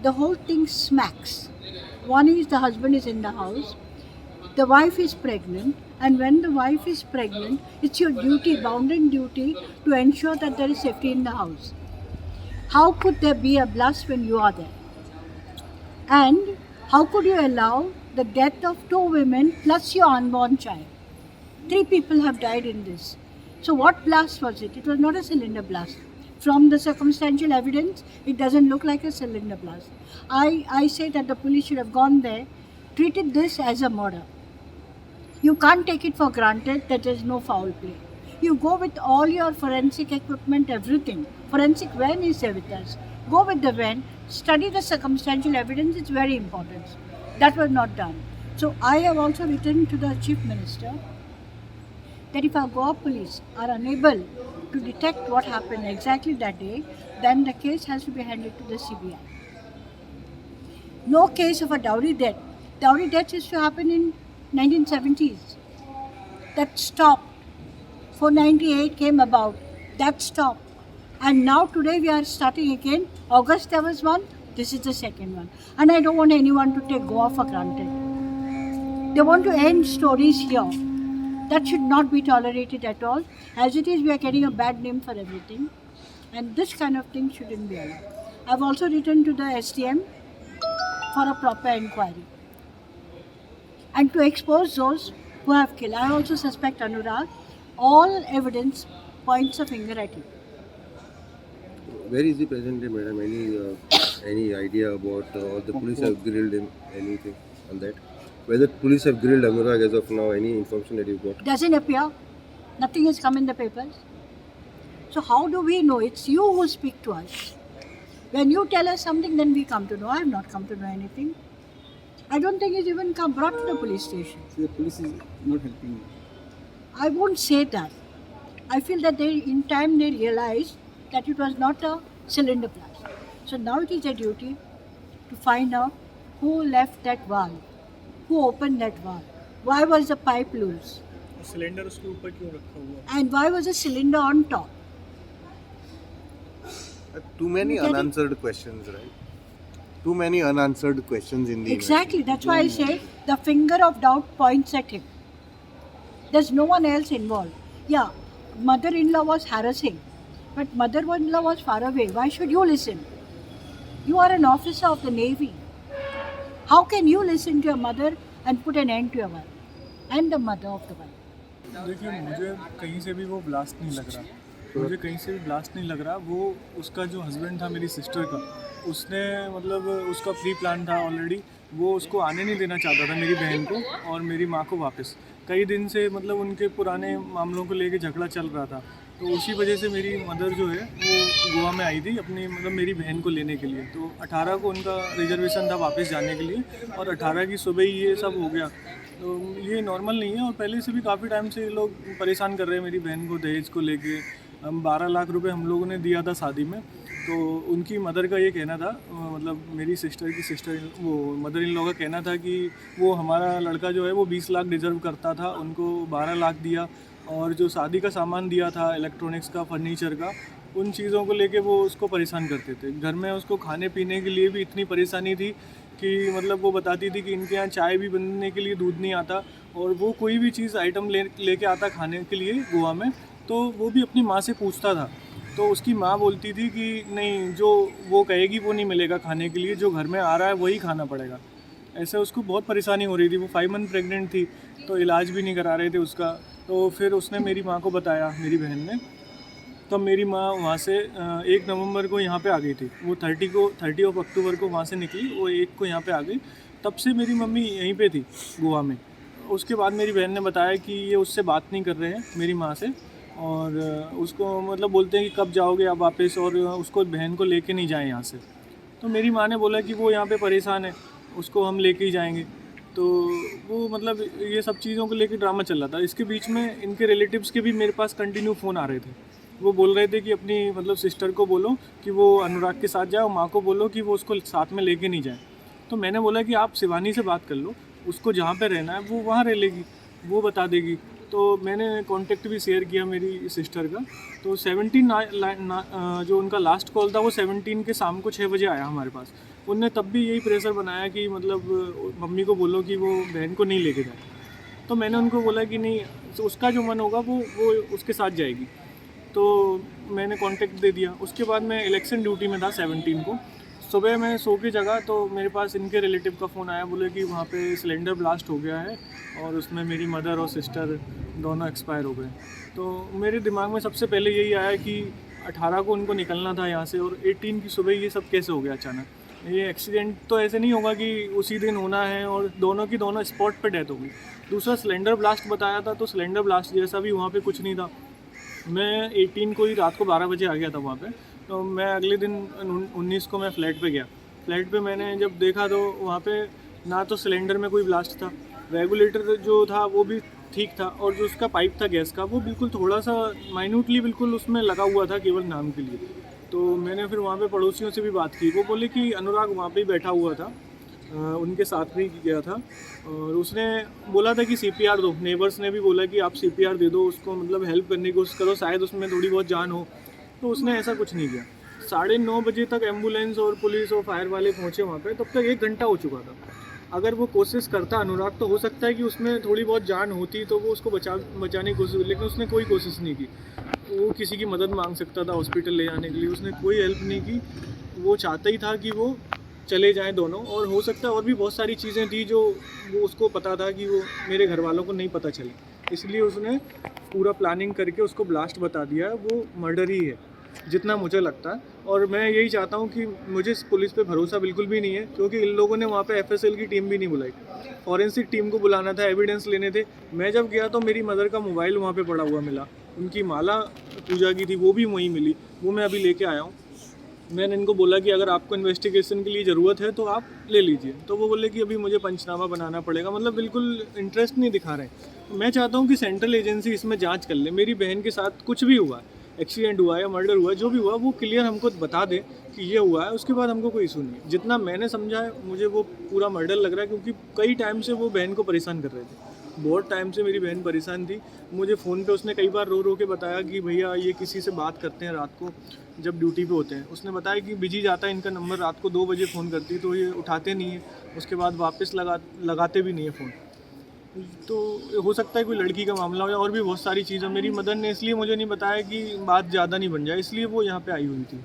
the whole thing smacks. One is the husband is in the house, the wife is pregnant, and when the wife is pregnant, it's your duty, bounden duty, to ensure that there is safety in the house. How could there be a blast when you are there? And how could you allow the death of two women plus your unborn child? Three people have died in this. So what blast was it? It was not a cylinder blast. From the circumstantial evidence, it doesn't look like a cylinder blast. I say that the police should have gone there, treated this as a murder. You can't take it for granted that there is no foul play. You go with all your forensic equipment, everything. Forensic van is there with us. Go with the van, study the circumstantial evidence, it's very important. That was not done. So I have also written to the Chief Minister that if our Goa police are unable to detect what happened exactly that day, then the case has to be handed to the CBI. No case of a dowry death. Dowry death used to happen in 1970s. That stopped. 498 came about. That stopped. And now today we are starting again. August there was one. This is the second one. And I don't want anyone to take Goa for granted. They want to end stories here. That should not be tolerated at all. As it is, we are getting a bad name for everything. And this kind of thing shouldn't be allowed. I've also written to the SDM for a proper inquiry. And to expose those who have killed. I also suspect Anurag. All evidence points a finger at you. Where is he presently, madam? Any idea about or the police have grilled him? Anything on that? Whether police have grilled Anurag as of now? Any information that you got? Doesn't appear. Nothing has come in the papers. So how do we know? It's you who speak to us. When you tell us something, then we come to know. I have not come to know anything. I don't think it's even brought to the police station. So the police is not helping you. I won't say that. I feel that in time they realized that it was not a cylinder blast. So now it is their duty to find out who left that valve, who opened that valve, why was the pipe loose, cylinder उसके ऊपर क्यों रखा हुआ है? and why was the cylinder on top. Too many unanswered questions, right? Too many unanswered questions in the Exactly, that's why I say the finger of doubt points at him. There's no one else involved. Yeah, mother-in-law was harassing, but mother-in-law was far away. Why should you listen? You are an officer of the Navy. How can you listen to your mother and put an end to your wife and the mother of the wife? देखिए मुझे कहीं से भी वो blast नहीं लग रहा, मुझे कहीं से भी ब्लास्ट नहीं लग रहा। वो उसका जो हस्बैंड था मेरी सिस्टर का, उसने मतलब उसका प्री प्लान था ऑलरेडी। वो उसको आने नहीं देना चाहता था, मेरी बहन को और मेरी माँ को वापस। कई दिन से मतलब उनके पुराने मामलों को लेके झगड़ा चल रहा था, तो उसी वजह से मेरी मदर जो है वो गोवा में आई थी अपनी मतलब मेरी बहन को लेने के लिए। तो 18 को उनका रिजर्वेशन था वापस जाने के लिए, और 18 की सुबह ही ये सब हो गया। तो ये नॉर्मल नहीं है, और पहले से भी काफ़ी टाइम से ये लोग परेशान कर रहे हैं मेरी बहन को दहेज को लेके। 12 लाख रुपए हम लोगों ने दिया था शादी में। तो उनकी मदर का ये कहना था, मतलब मेरी सिस्टर की सिस्टर वो मदर इन लॉ का कहना था कि वो हमारा लड़का जो है वो 20 लाख डिज़र्व करता था, उनको 12 लाख दिया, और जो शादी का सामान दिया था इलेक्ट्रॉनिक्स का, फर्नीचर का, उन चीज़ों को लेके वो उसको परेशान करते थे। घर में उसको खाने पीने के लिए भी इतनी परेशानी थी कि मतलब वो बताती थी कि इनके यहाँ चाय भी बनने के लिए दूध नहीं आता, और वो कोई भी चीज़ आइटम लेके आता खाने के लिए गोवा में, तो वो भी अपनी माँ से पूछता था। तो उसकी माँ बोलती थी कि नहीं, जो वो कहेगी वो नहीं मिलेगा खाने के लिए, जो घर में आ रहा है वही खाना पड़ेगा। ऐसे उसको बहुत परेशानी हो रही थी। वो 5 मंथ प्रेग्नेंट थी, तो इलाज भी नहीं करा रहे थे उसका। तो फिर उसने मेरी माँ को बताया, मेरी बहन ने। तब मेरी माँ वहाँ से 1 नवंबर को यहाँ पे आ गई थी। वो 30 अक्टूबर को वहाँ से निकली, वो 1 को यहाँ पे आ गई। तब से मेरी मम्मी यहीं पे थी गोवा में। उसके बाद मेरी बहन ने बताया कि ये उससे बात नहीं कर रहे हैं मेरी माँ से, और उसको मतलब बोलते हैं कि कब जाओगे आप वापस, और उसको बहन को लेके नहीं जाएं यहाँ से। तो मेरी माँ ने बोला कि वो यहाँ पे परेशान है, उसको हम लेके ही जाएंगे। तो वो मतलब ये सब चीज़ों को लेके ड्रामा चल रहा था। इसके बीच में इनके रिलेटिव्स के भी मेरे पास कंटिन्यू फ़ोन आ रहे थे। वो बोल रहे थे कि अपनी मतलब सिस्टर को बोलो कि वो अनुराग के साथ जाए, और माँ को बोलो कि वो उसको साथ में लेके नहीं जाए। तो मैंने बोला कि आप शिवानी से बात कर लो, उसको जहाँ पे रहना है वो वहाँ रह लेगी, वो बता देगी। तो मैंने कॉन्टेक्ट भी शेयर किया मेरी सिस्टर का। तो 17 जो उनका लास्ट कॉल था वो 17 के शाम को 6 बजे आया हमारे पास। उनने तब भी यही प्रेशर बनाया कि मतलब मम्मी को बोलो कि वो बहन को नहीं लेके जाए। तो मैंने उनको बोला कि नहीं, तो उसका जो मन होगा वो उसके साथ जाएगी। तो मैंने कांटेक्ट दे दिया। उसके बाद मैं इलेक्शन ड्यूटी में था 17 को। सुबह मैं सो के जगा तो मेरे पास इनके रिलेटिव का फ़ोन आया, बोले कि वहाँ पे सिलेंडर ब्लास्ट हो गया है और उसमें मेरी मदर और सिस्टर दोनों एक्सपायर हो गए। तो मेरे दिमाग में सबसे पहले यही आया कि 18 को उनको निकलना था यहाँ से और 18 की सुबह ये सब कैसे हो गया अचानक। ये एक्सीडेंट तो ऐसे नहीं होगा कि उसी दिन होना है, और दोनों की दोनों स्पॉट पे डेथ हो गई। दूसरा सिलेंडर ब्लास्ट बताया था, तो सिलेंडर ब्लास्ट जैसा भी वहाँ पे कुछ नहीं था। मैं 18 को ही रात को 12 बजे आ गया था वहाँ पे। तो मैं अगले दिन 19 को मैं फ़्लैट पे गया। फ़्लैट पे मैंने जब देखा तो वहाँ पे ना तो सिलेंडर में कोई ब्लास्ट था, रेगुलेटर जो था वो भी ठीक था, और जो उसका पाइप था गैस का वो बिल्कुल थोड़ा सा माइन्यूटली बिल्कुल उसमें लगा हुआ था केवल नाम के लिए। तो मैंने फिर वहाँ पे पड़ोसियों से भी बात की। वो बोले कि अनुराग वहाँ पे ही बैठा हुआ था, उनके साथ में ही गया था, और उसने बोला था कि CPR दो। नेबर्स ने भी बोला कि आप CPR दे दो उसको, मतलब हेल्प करने की कोशिश करो, शायद उसमें थोड़ी बहुत जान हो। तो उसने ऐसा कुछ नहीं किया। 9:30 बजे तक एम्बुलेंस और पुलिस और फायर वाले पहुँचे वहाँ पे, तब तक 1 घंटा हो चुका था। अगर वो कोशिश करता अनुराग तो हो सकता है कि उसमें थोड़ी बहुत जान होती, तो वो उसको बचाने की कोशिश, लेकिन उसने कोई कोशिश नहीं की। वो किसी की मदद मांग सकता था हॉस्पिटल ले जाने के लिए, उसने कोई हेल्प नहीं की। वो चाहता ही था कि वो चले जाएं दोनों, और हो सकता है और भी बहुत सारी चीज़ें थी जो वो उसको पता था कि वो मेरे घर वालों को नहीं पता चली, इसलिए उसने पूरा प्लानिंग करके उसको ब्लास्ट बता दिया। वो मर्डर ही है जितना मुझे लगता है, और मैं यही चाहता हूँ कि मुझे इस पुलिस पे भरोसा बिल्कुल भी नहीं है, क्योंकि इन लोगों ने वहाँ पे FSL की टीम भी नहीं बुलाई। फॉरेंसिक टीम को बुलाना था, एविडेंस लेने थे। मैं जब गया तो मेरी मदर का मोबाइल वहाँ पे पड़ा हुआ मिला, उनकी माला पूजा की थी वो भी वहीं मिली, वो मैं अभी लेके आया हूँ। मैंने इनको बोला कि अगर आपको इन्वेस्टिगेशन के लिए ज़रूरत है तो आप ले लीजिए, तो वो बोले कि अभी मुझे पंचनामा बनाना पड़ेगा। मतलब बिल्कुल इंटरेस्ट नहीं दिखा रहे। मैं चाहता हूँ कि सेंट्रल एजेंसी इसमें जांच कर ले। मेरी बहन के साथ कुछ भी हुआ, एक्सीडेंट हुआ या मर्डर हुआ, जो भी हुआ वो क्लियर हमको बता दे कि ये हुआ है, उसके बाद हमको कोई इशू नहीं। जितना मैंने समझा है मुझे वो पूरा मर्डर लग रहा है, क्योंकि कई टाइम से वो बहन को परेशान कर रहे थे। बहुत टाइम से मेरी बहन परेशान थी। मुझे फ़ोन पे उसने कई बार रो रो के बताया कि भैया ये किसी से बात करते हैं रात को जब ड्यूटी पे होते हैं। उसने बताया कि बिजी जाता है इनका नंबर, रात को 2 बजे फ़ोन करती तो ये उठाते नहीं है, उसके बाद वापस लगाते भी नहीं है फ़ोन। तो हो सकता है कोई लड़की का मामला हो या और भी बहुत सारी चीज़ें। मेरी मदर ने इसलिए मुझे नहीं बताया कि बात ज़्यादा नहीं बन जाए, इसलिए वो यहाँ पे आई हुई थी।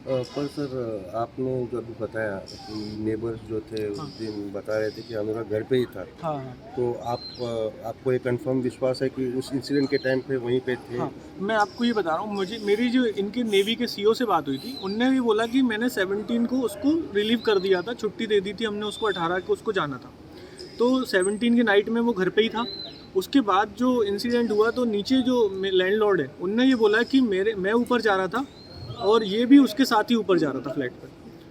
पर सर आपने जो अभी बताया कि नेबर्स जो थे उस दिन बता रहे थे कि अनुराग घर पे ही था, हाँ तो आपको एक कंफर्म विश्वास है कि उस इंसिडेंट के टाइम पे वहीं पे थे? हाँ, मैं आपको ये बता रहा हूँ, मेरी जो इनके नेवी के CO से बात हुई थी, उनने भी बोला कि मैंने 17 को उसको रिलीव कर दिया था, छुट्टी दे दी थी हमने उसको, 18 को उसको जाना था। तो 17 के नाइट में वो घर पे ही था। उसके बाद जो इंसिडेंट हुआ तो नीचे जो लैंडलॉर्ड है उनने ये बोला कि मैं ऊपर जा रहा था और ये भी उसके साथ ही ऊपर जा रहा था फ्लैट पर।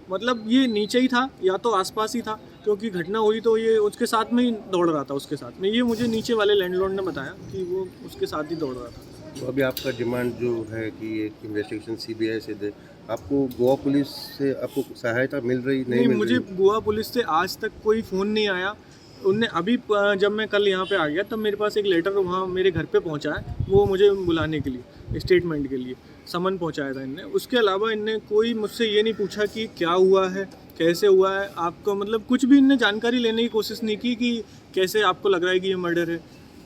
मतलब ये नीचे ही था या तो आसपास ही था, क्योंकि घटना हुई तो ये उसके साथ में ही दौड़ रहा था उसके साथ में। ये मुझे नीचे वाले लैंडलॉर्ड ने बताया कि वो उसके साथ ही दौड़ रहा था। तो अभी आपका डिमांड जो है कि एक इन्वेस्टिगेशन CBI से दे, आपको गोवा पुलिस से आपको सहायता मिल रही नहीं? मुझे गोवा पुलिस से आज तक कोई फ़ोन नहीं आया। उनने अभी जब मैं कल यहाँ पे आ गया तब मेरे पास एक लेटर वहाँ मेरे घर पे पहुँचा है, वो मुझे बुलाने के लिए, स्टेटमेंट के लिए समन पहुँचाया था इनने। उसके अलावा इनने कोई मुझसे ये नहीं पूछा कि क्या हुआ है, कैसे हुआ है आपको, मतलब कुछ भी इनने जानकारी लेने की कोशिश नहीं की कि कैसे आपको लग रहा है कि ये मर्डर है।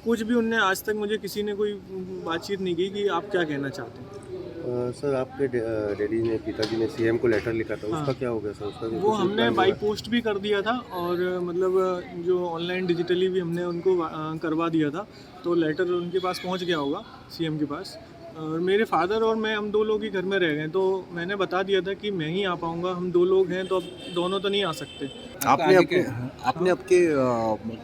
कुछ भी उनने आज तक मुझे किसी ने कोई बातचीत नहीं की कि आप क्या कहना चाहते हैं। सर आपके डैडी ने, पिताजी ने CM को लेटर लिखा था, उसका क्या हो गया सर? उसका वो हमने बाई पोस्ट भी कर दिया था, और मतलब जो ऑनलाइन डिजिटली भी हमने उनको करवा दिया था, तो लेटर उनके पास पहुंच गया होगा CM के पास। और मेरे फादर और मैं, हम 2 लोग ही घर में रह गए, तो मैंने बता दिया था कि मैं ही आ पाऊँगा, हम 2 लोग हैं तो अब दोनों तो नहीं आ सकते। आपने आपके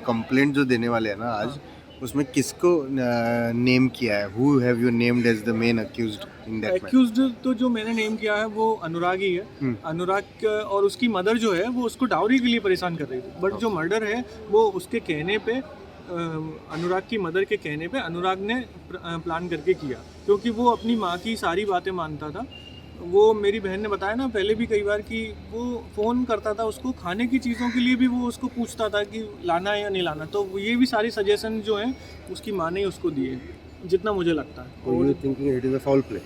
कंप्लेंट जो देने वाले हैं ना आज, उसमें किसको नेम किया है? Who have you named as the main accused in that matter? Accused तो जो मैंने नेम किया है वो अनुराग ही है। अनुराग और उसकी मदर जो है वो उसको डाउरी के लिए परेशान कर रही थी, बट जो मर्डर है वो उसके कहने पे, अनुराग की मदर के कहने पे अनुराग ने प्लान करके किया, क्योंकि वो अपनी माँ की सारी बातें मानता था। वो मेरी बहन ने बताया ना पहले भी कई बार कि वो फ़ोन करता था उसको खाने की चीज़ों के लिए भी, वो उसको पूछता था कि लाना है या नहीं लाना। तो ये भी सारी सजेशन जो हैं उसकी माँ ने ही उसको दिए, जितना मुझे लगता है। Or you thinking it is a foul play?